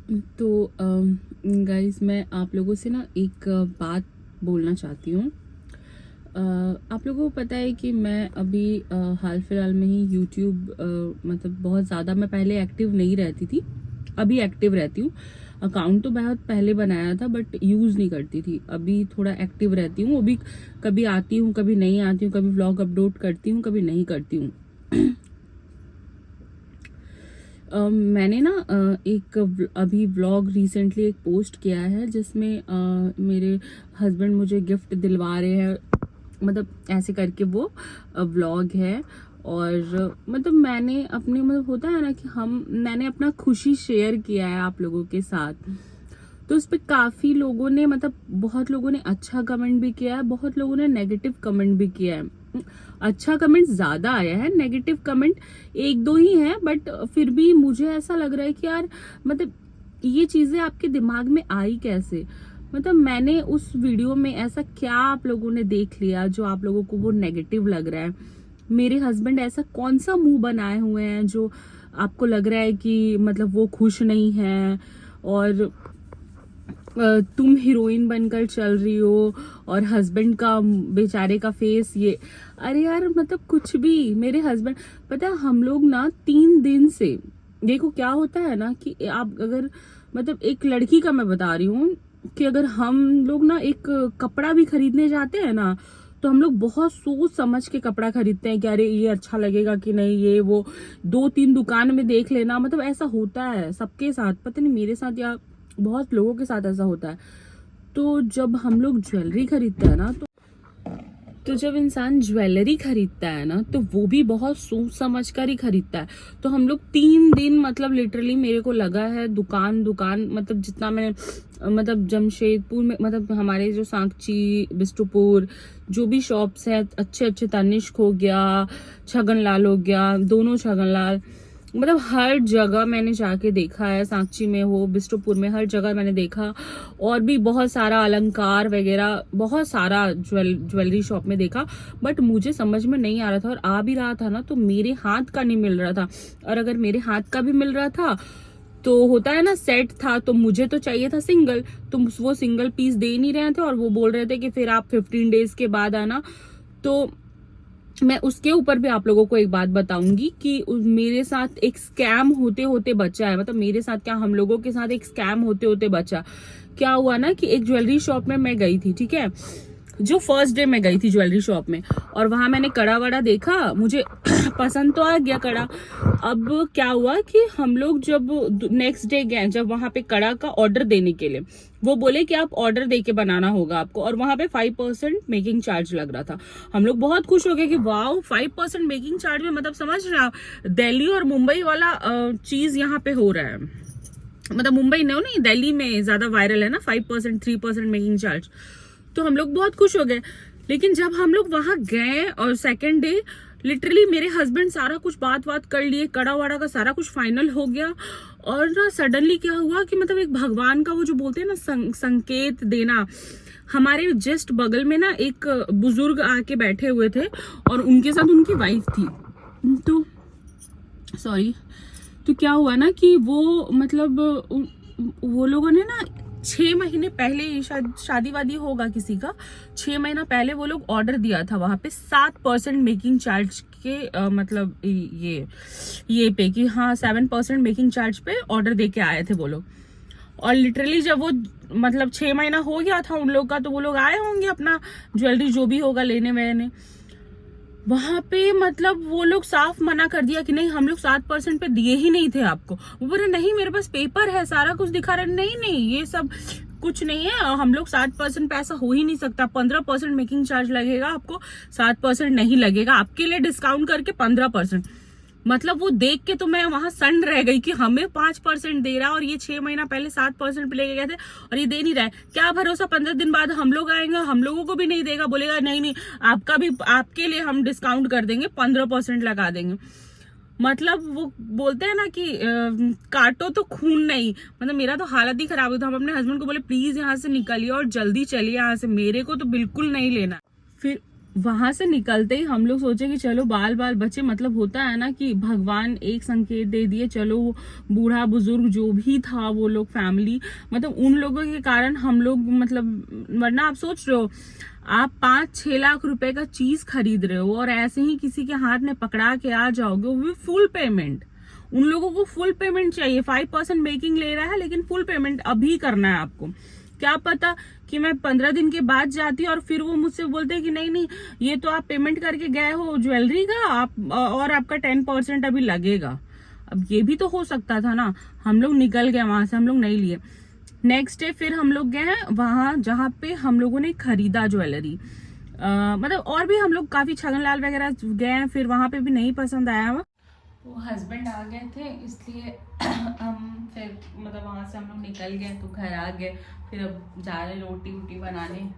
तो गाइस मैं आप लोगों से ना एक बात बोलना चाहती हूँ। आप लोगों को पता है कि मैं अभी हाल फिलहाल में ही यूट्यूब मतलब बहुत ज़्यादा मैं पहले एक्टिव नहीं रहती थी, अभी एक्टिव रहती हूँ। अकाउंट तो बहुत पहले बनाया था बट यूज़ नहीं करती थी। अभी थोड़ा एक्टिव रहती हूँ। अभी कभी आती हूँ, कभी नहीं आती हूँ, कभी व्लॉग अपलोड करती हूँ, कभी नहीं करती हूँ। मैंने ना अभी व्लॉग रिसेंटली एक पोस्ट किया है जिसमें मेरे हस्बैंड मुझे गिफ्ट दिलवा रहे हैं, मतलब ऐसे करके वो व्लॉग है। और मतलब मैंने अपने मतलब होता है ना कि मैंने अपना खुशी शेयर किया है आप लोगों के साथ। तो उस पर काफी लोगों ने मतलब बहुत लोगों ने अच्छा कमेंट भी किया है, बहुत लोगों ने नेगेटिव कमेंट भी किया है। अच्छा कमेंट ज्यादा आया है, नेगेटिव कमेंट एक दो ही है, बट फिर भी मुझे ऐसा लग रहा है कि यार मतलब ये चीजें आपके दिमाग में आई कैसे। मतलब मैंने उस वीडियो में ऐसा क्या आप लोगों ने देख लिया जो आप लोगों को वो नेगेटिव लग रहा है। मेरे हस्बैंड ऐसा कौन सा मुंह बनाए हुए हैं जो आपको लग रहा है कि मतलब वो खुश नहीं है, और तुम हीरोइन बनकर चल रही हो और हस्बैंड का बेचारे का फेस ये। अरे यार मतलब कुछ भी। मेरे हस्बैंड, पता है हम लोग ना 3 दिन से, देखो क्या होता है ना कि आप अगर मतलब एक लड़की का मैं बता रही हूँ कि अगर हम लोग ना एक कपड़ा भी खरीदने जाते हैं ना तो हम लोग बहुत सोच समझ के कपड़ा खरीदते हैं कि अरे ये अच्छा लगेगा कि नहीं, ये वो 2-3 दुकान में देख लेना। मतलब ऐसा होता है सबके साथ, पता नहीं मेरे साथ या बहुत लोगों के साथ ऐसा होता है। तो जब हम लोग ज्वेलरी खरीदते हैं ना तो जब इंसान ज्वेलरी खरीदता है ना तो वो भी बहुत सोच समझ कर ही खरीदता है। तो हम लोग 3 दिन मतलब लिटरली मेरे को लगा है दुकान दुकान, मतलब जितना मैंने मतलब जमशेदपुर में मतलब हमारे जो सांची बिस्टुपुर जो भी शॉप्स है अच्छे अच्छे, तनिष्क हो गया, छगनलाल हो गया, दोनों छगनलाल, मतलब हर जगह मैंने जाके देखा है। सांची में हो, बिस्टुपुर में, हर जगह मैंने देखा। और भी बहुत सारा अलंकार वगैरह, बहुत सारा ज्वेलरी शॉप में देखा, बट मुझे समझ में नहीं आ रहा था। और आ भी रहा था ना तो मेरे हाथ का नहीं मिल रहा था। और अगर मेरे हाथ का भी मिल रहा था तो होता है ना सेट था, तो मुझे तो चाहिए था सिंगल। तो वो सिंगल पीस दे नहीं रहे थे और वो बोल रहे थे कि फिर आप 15 डेज के बाद आना। तो मैं उसके ऊपर भी आप लोगों को एक बात बताऊंगी कि मेरे साथ एक स्कैम होते होते बचा है। मतलब मेरे साथ क्या, हम लोगों के साथ एक स्कैम होते होते बचा। क्या हुआ ना कि एक ज्वेलरी शॉप में मैं गई थी, ठीक है, जो फर्स्ट डे मैं गई थी ज्वेलरी शॉप में, और वहां मैंने कड़ा वड़ा देखा, मुझे पसंद तो आ गया कड़ा। अब क्या हुआ कि हम लोग जब नेक्स्ट डे गए, जब वहां पे कड़ा का ऑर्डर देने के लिए, वो बोले कि आप ऑर्डर दे के बनाना होगा आपको, और वहां पे 5% मेकिंग चार्ज लग रहा था। हम लोग बहुत खुश हो गए कि वाओ 5% मेकिंग चार्ज में, मतलब समझ रहे आप, दिल्ली और मुंबई वाला चीज यहाँ पे हो रहा है। मतलब मुंबई नहीं, दिल्ली में ज्यादा वायरल है ना 5% 3% मेकिंग चार्ज। तो हम लोग बहुत खुश हो गए। लेकिन जब हम लोग वहां गए और सेकेंड डे लिटरली मेरे हस्बैंड सारा कुछ बात कर लिए, कड़ा वाड़ा का सारा कुछ फाइनल हो गया। और ना सडनली क्या हुआ कि मतलब एक भगवान का वो जो बोलते हैं ना संकेत देना, हमारे जस्ट बगल में ना एक बुजुर्ग आके बैठे हुए थे और उनके साथ उनकी वाइफ थी। तो सॉरी, तो क्या हुआ ना कि वो मतलब वो लोगों ने ना 6 महीने पहले, शायद शादी वादी होगा किसी का, 6 महीना पहले वो लोग ऑर्डर दिया था वहां पे 7% मेकिंग चार्ज के मतलब ये पे कि हाँ 7% मेकिंग चार्ज पे ऑर्डर दे के आए थे वो लोग। और लिटरली जब वो मतलब 6 महीना हो गया था उन लोग का, तो वो लोग आए होंगे अपना ज्वेलरी जो भी होगा लेने वेने, वहां पे मतलब वो लोग साफ मना कर दिया कि नहीं हम लोग 7% पे दिए ही नहीं थे आपको। वो बोले नहीं मेरे पास पेपर है, सारा कुछ दिखा रहे, नहीं नहीं ये सब कुछ नहीं है, हम लोग 7% पे ऐसा हो ही नहीं सकता, 15% मेकिंग चार्ज लगेगा आपको, 7% नहीं लगेगा, आपके लिए डिस्काउंट करके 15%। मतलब वो देख के तो मैं वहां सन्न रह गई कि हमें 5% दे रहा और ये 6 महीना पहले 7% पे लेके गए थे और ये दे नहीं रहा है। क्या भरोसा 15 दिन बाद हम लोग आएंगे, हम लोगों को भी नहीं देगा, बोलेगा नहीं नहीं आपका भी, आपके लिए हम डिस्काउंट कर देंगे, 15% लगा देंगे। मतलब वो बोलते हैं ना कि काटो तो खून नहीं, मतलब मेरा तो हालत ही खराब हुई था। हम अपने हस्बैंड को बोले प्लीज यहाँ से निकलिए और जल्दी चलिए यहाँ से, मेरे को तो बिल्कुल नहीं लेना। फिर वहां से निकलते ही हम लोग सोचे कि चलो बाल बाल बचे, मतलब होता है ना कि भगवान एक संकेत दे दिए, चलो वो बूढ़ा बुजुर्ग जो भी था वो लोग फैमिली, मतलब उन लोगों के कारण हम लोग, मतलब वरना आप सोच रहे हो आप 5-6 लाख रुपए का चीज खरीद रहे हो और ऐसे ही किसी के हाथ में पकड़ा के आ जाओगे, वो भी फुल पेमेंट। उन लोगों को फुल पेमेंट चाहिए, 5% मेकिंग ले रहा है लेकिन फुल पेमेंट अभी करना है आपको। क्या पता कि मैं 15 दिन के बाद जाती और फिर वो मुझसे बोलते कि नहीं नहीं, ये तो आप पेमेंट करके गए हो ज्वेलरी का, आप और आपका 10% अभी लगेगा। अब ये भी तो हो सकता था ना। हम लोग निकल गए वहां से, हम लोग नहीं लिए। नेक्स्ट डे फिर हम लोग गए वहां जहाँ पे हम लोगों ने खरीदा ज्वेलरी। मतलब और भी हम लोग काफी छगनलाल वगैरह गए हैं, फिर वहां पे भी नहीं पसंद आया। वो हस्बैंड आ गए थे इसलिए हम फिर मतलब वहाँ से हम लोग निकल गए तो घर आ गए। फिर अब जा रहे रोटी वोटी बनाने,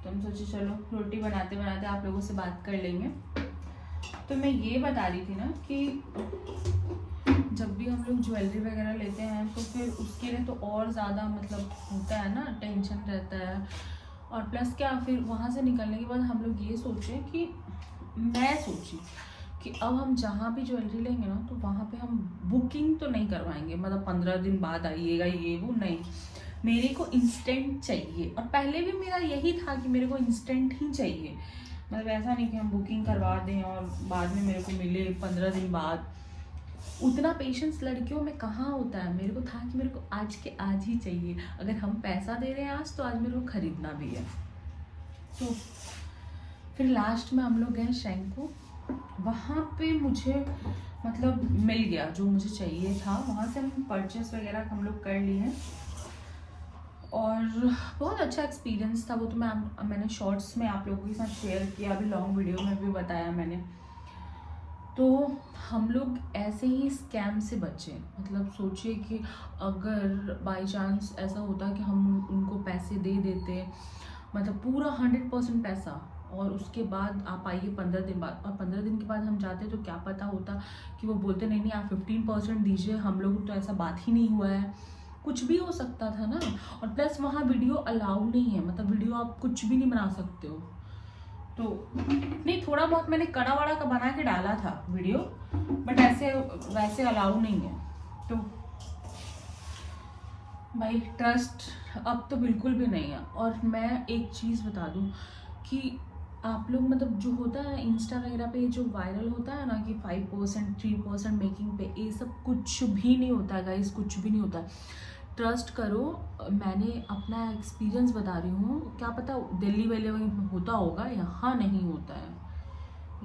तो हम सोचे चलो रोटी बनाते बनाते आप लोगों से बात कर लेंगे। तो मैं ये बता रही थी ना कि जब भी हम लोग ज्वेलरी वगैरह लेते हैं तो फिर उसके लिए तो और ज़्यादा मतलब होता है ना, टेंशन रहता है। और प्लस क्या, फिर वहाँ से निकलने के बाद हम लोग ये सोचे कि मैं सोची कि अब हम जहाँ भी ज्वेलरी लेंगे ना तो वहाँ पे हम बुकिंग तो नहीं करवाएंगे, मतलब 15 दिन बाद आइएगा ये वो नहीं, मेरे को इंस्टेंट चाहिए। और पहले भी मेरा यही था कि मेरे को इंस्टेंट ही चाहिए, मतलब ऐसा नहीं कि हम बुकिंग करवा दें और बाद में मेरे को मिले 15 दिन बाद। उतना पेशेंस लड़कियों में कहाँ होता है। मेरे को था कि मेरे को आज के आज ही चाहिए, अगर हम पैसा दे रहे हैं आज तो आज मेरे को खरीदना भी है। तो फिर लास्ट में हम लोग गए शैंकू, वहाँ पे मुझे मतलब मिल गया जो मुझे चाहिए था। वहाँ से हम परचेस वगैरह हम लोग कर लिए और बहुत अच्छा एक्सपीरियंस था वो। तो मैंने शॉर्ट्स में आप लोगों के साथ शेयर किया, अभी लॉन्ग वीडियो में भी बताया मैंने। तो हम लोग ऐसे ही स्कैम से बचे, मतलब सोचिए कि अगर बाई चांस ऐसा होता कि हम उनको पैसे दे देते, मतलब पूरा 100% पैसा, और उसके बाद आप आइए 15 दिन बाद, और 15 दिन के बाद हम जाते तो क्या पता होता कि वो बोलते नहीं नहीं आप 15% दीजिए, हम लोग तो ऐसा बात ही नहीं हुआ है, कुछ भी हो सकता था ना। और प्लस वहाँ वीडियो अलाउ नहीं है, मतलब वीडियो आप कुछ भी नहीं बना सकते हो। तो नहीं, थोड़ा बहुत मैंने कड़ा वड़ा का बना के डाला था वीडियो, बट ऐसे वैसे अलाउ नहीं है। तो भाई ट्रस्ट अब तो बिल्कुल भी नहीं है। और मैं एक चीज़ बता दूं कि आप लोग मतलब जो होता है इंस्टा वगैरह पे जो वायरल होता है ना कि 5% 3% मेकिंग पे, ये सब कुछ भी नहीं होता है गाइस, कुछ भी नहीं होता है। ट्रस्ट करो, मैंने अपना एक्सपीरियंस बता रही हूँ, क्या पता दिल्ली वाले में होता होगा, यहाँ नहीं होता है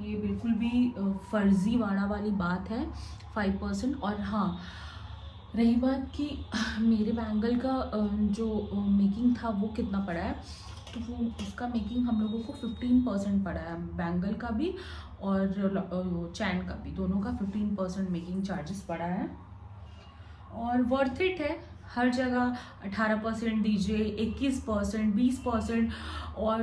ये बिल्कुल भी। फर्जी वाली बात है 5%। और हाँ, रही बात कि मेरे बैंगल का जो मेकिंग था वो कितना पड़ा है, तो वो उसका मेकिंग हम लोगों को 15% पड़ा है, बैंगल का भी और चैन का भी, दोनों का 15% मेकिंग चार्जेस पड़ा है। और वर्थ इट है, हर जगह 18% दीजिए, 21%, 20%, और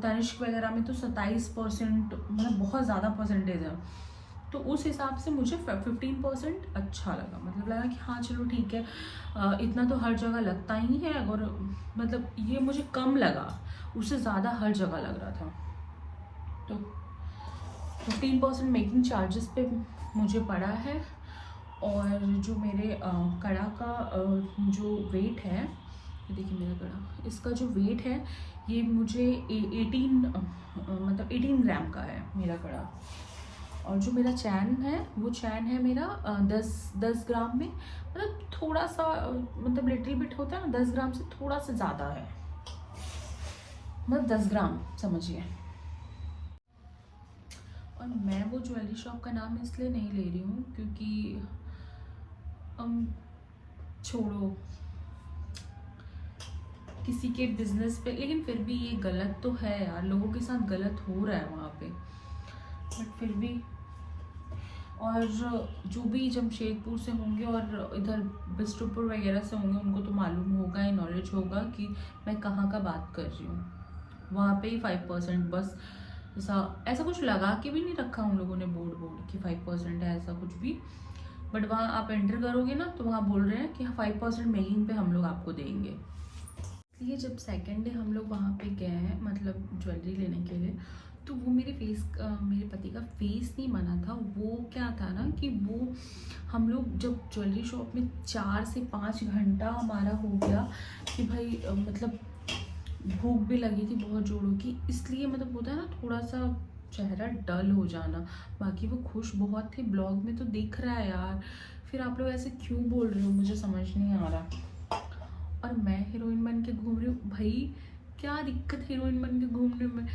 तनिष्क वगैरह में तो 27%, मतलब बहुत ज़्यादा परसेंटेज है। तो उस हिसाब से मुझे 15% अच्छा लगा, मतलब लगा कि हाँ चलो ठीक है, इतना तो हर जगह लगता ही है। और मतलब ये मुझे कम लगा, उससे ज़्यादा हर जगह लग रहा था। तो 15% मेकिंग चार्जेस पे मुझे पड़ा है। और जो मेरे कड़ा का जो वेट है, ये देखिए मेरा कड़ा, इसका जो वेट है ये मुझे 18 ग्राम का है मेरा कड़ा। और जो मेरा चैन है वो चैन है मेरा 10 ग्राम में, मतलब थोड़ा सा मतलब लिटिल बिट होता है ना, 10 ग्राम से थोड़ा सा ज़्यादा है, मतलब 10 ग्राम समझिए। और मैं वो ज्वेलरी शॉप का नाम इसलिए नहीं ले रही हूँ क्योंकि छोड़ो किसी के बिजनेस पे, लेकिन फिर भी ये गलत तो है यार, लोगों के साथ गलत हो रहा है वहाँ पे, बट फिर भी। और जो भी जमशेदपुर से होंगे और इधर बिस्टुपुर वगैरह से होंगे उनको तो मालूम होगा ही, नॉलेज होगा कि मैं कहाँ का बात कर रही हूँ। वहाँ पे ही 5% बस, ऐसा कुछ लगा के भी नहीं रखा उन लोगों ने बोर्ड कि 5% है ऐसा कुछ भी, बट वहाँ आप एंटर करोगे ना तो वहाँ बोल रहे हैं कि 5% मेकिंग पे हम लोग आपको देंगे। इसलिए जब सेकेंड डे हम लोग वहाँ पे गए हैं मतलब ज्वेलरी लेने के लिए, तो वो मेरे पति का फेस नहीं बना था। वो क्या था ना कि वो हम लोग जब ज्वेलरी शॉप में 4 से 5 घंटा हमारा हो गया कि भाई मतलब भूख भी लगी थी बहुत जोरों की, इसलिए मतलब होता है ना थोड़ा सा चेहरा डल हो जाना। बाकी वो खुश बहुत थे, ब्लॉग में तो दिख रहा है यार। फिर आप लोग ऐसे क्यों बोल रहे हो, मुझे समझ नहीं आ रहा। और मैं हीरोइन बन के घूम रही हूँ भाई, क्या दिक्कत हीरोइन बन के घूमने में।